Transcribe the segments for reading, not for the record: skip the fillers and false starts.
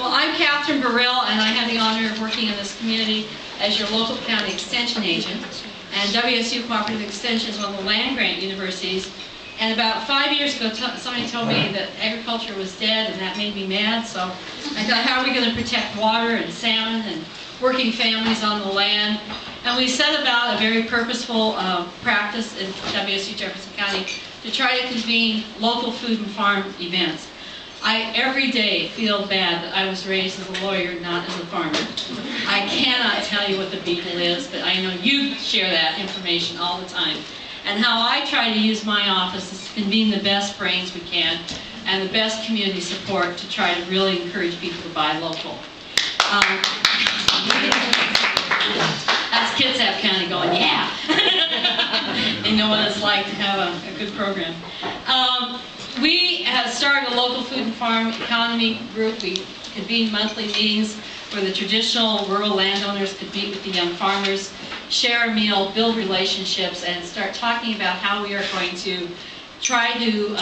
Well, I'm Katherine Baril, and I have the honor of working in this community as your local county extension agent. And WSU Cooperative Extension is one of the land-grant universities. And about 5 years ago, somebody told me that agriculture was dead, and that made me mad. So I thought, how are we going to protect water and salmon and working families on the land? And we set about a very purposeful practice in WSU Jefferson County to try to convene local food and farm events. I every day feel bad that I was raised as a lawyer, not as a farmer. I cannot tell you what the beetle is, but I know you share that information all the time. And how I try to use my office is to convene the best brains we can and the best community support to try to really encourage people to buy local. That's Kitsap County going, yeah. They know what it's like to have a good program. We have started a local food and farm economy group. We convene monthly meetings where the traditional rural landowners could meet with the young farmers, share a meal, build relationships, and start talking about how we are going to try to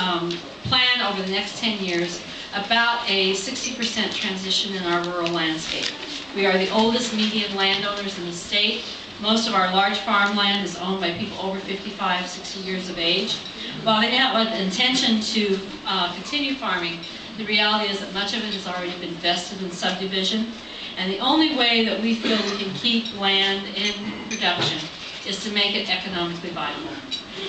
plan over the next 10 years about a 60% transition in our rural landscape. We are the oldest median landowners in the state. Most of our large farmland is owned by people over 55, 60 years of age. While they have an intention to continue farming, the reality is that much of it has already been vested in subdivision. And the only way that we feel we can keep land in production is to make it economically viable,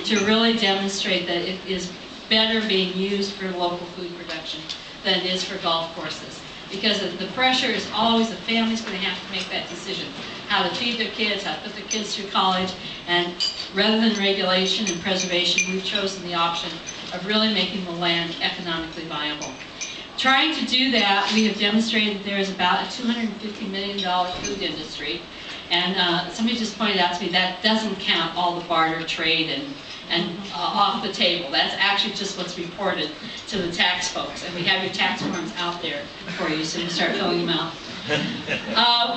to really demonstrate that it is better being used for local food production than it is for golf courses. Because the pressure is always the family's going to have to make that decision, how to feed their kids, how to put their kids through college, and rather than regulation and preservation, we've chosen the option of really making the land economically viable. Trying to do that, we have demonstrated that there is about a $250 million food industry, and somebody just pointed out to me that doesn't count all the barter trade and off the table. That's actually just what's reported to the tax folks. And we have your tax forms out there for you, so you can start filling them out.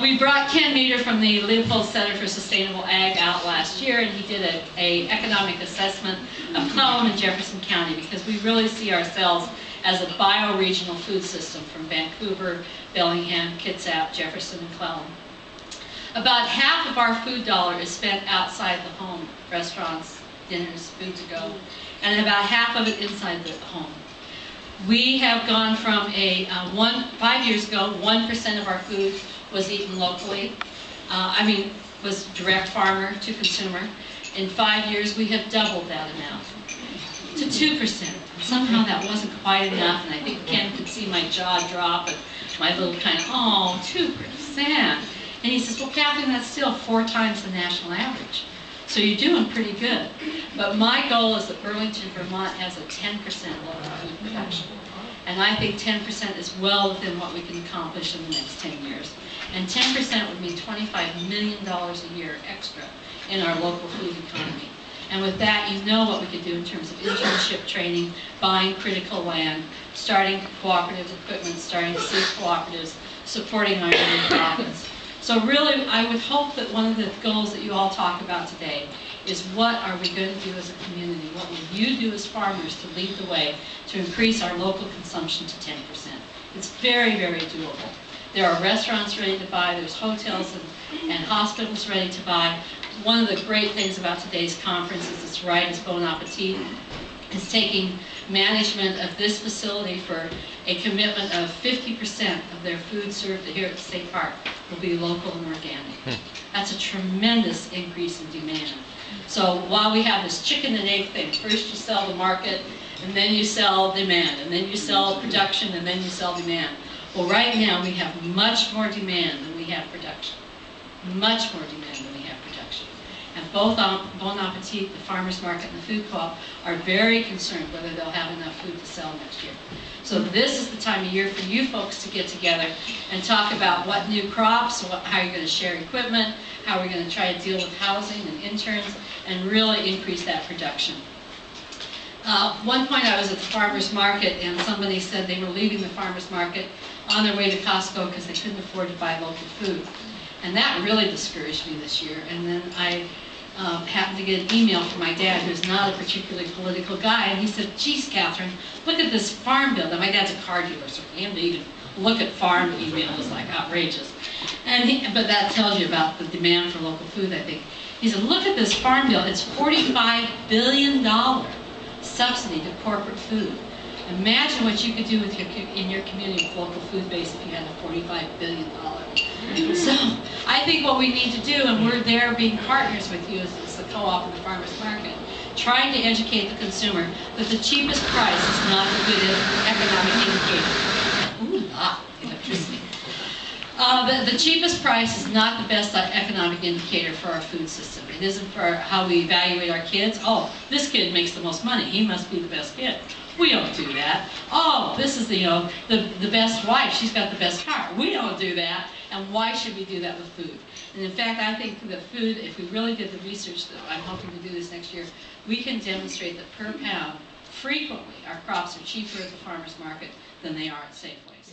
We brought Ken Meter from the Leopold Center for Sustainable Ag out last year, and he did an economic assessment of Clallam and Jefferson County, because we really see ourselves as a bioregional food system from Vancouver, Bellingham, Kitsap, Jefferson, and Clallam. About half of our food dollar is spent outside the home, restaurants, dinners, food to go, and about half of it inside the home. We have gone from 5 years ago, 1% of our food was eaten locally. Was direct farmer to consumer. In 5 years, we have doubled that amount to 2%. Somehow that wasn't quite enough, and I think Ken could see my jaw drop and my little kind of, oh, 2%. And he says, well, Katherine, that's still 4 times the national average. So you're doing pretty good. But my goal is that Burlington, Vermont has a 10% local food production. And I think 10% is well within what we can accomplish in the next 10 years. And 10% would mean $25 million a year extra in our local food economy. And with that, you know what we could do in terms of internship training, buying critical land, starting cooperative equipment, starting seed cooperatives, supporting our nonprofits. So really, I would hope that one of the goals that you all talk about today is what are we going to do as a community? What will you do as farmers to lead the way to increase our local consumption to 10%? It's very, very doable. There are restaurants ready to buy, there's hotels and hospitals ready to buy. One of the great things about today's conference is it's right as Bon Appetit is taking management of this facility for a commitment of 50% of their food served here at the State Park will be local and organic. That's a tremendous increase in demand. So while we have this chicken and egg thing, first you sell the market, and then you sell demand, and then you sell production, and then you sell demand. Well, right now we have much more demand than we have production. Much more demand than we have production. And both Bon Appetit, the farmers market, and the food co-op are very concerned whether they'll have enough food to sell next year. So this is the time of year for you folks to get together and talk about what new crops, how you're going to share equipment, how we're going to try to deal with housing and interns, and really increase that production. One point I was at the farmers market, and somebody said they were leaving the farmers market on their way to Costco because they couldn't afford to buy local food. And that really discouraged me this year. And then I happened to get an email from my dad, who's not a particularly political guy, and he said, geez, Katherine, look at this farm bill. Now, my dad's a car dealer, so for him to even look at farm email is like outrageous. But that tells you about the demand for local food, I think. He said, look at this farm bill. It's $45 billion subsidy to corporate food. Imagine what you could do with in your community with local food base if you had a $45 billion. So I think what we need to do, and we're there being partners with you as the co-op and the farmers market, trying to educate the consumer that the cheapest price is not a good economic indicator. Ooh, electricity. The cheapest price is not the best economic indicator for our food system. It isn't for how we evaluate our kids. Oh, this kid makes the most money. He must be the best kid. We don't do that. Oh, this is the best wife. She's got the best car. We don't do that. And why should we do that with food? And in fact, I think that food, if we really did the research that I'm hoping to do this next year, we can demonstrate that per pound, frequently, our crops are cheaper at the farmer's market than they are at Safeway.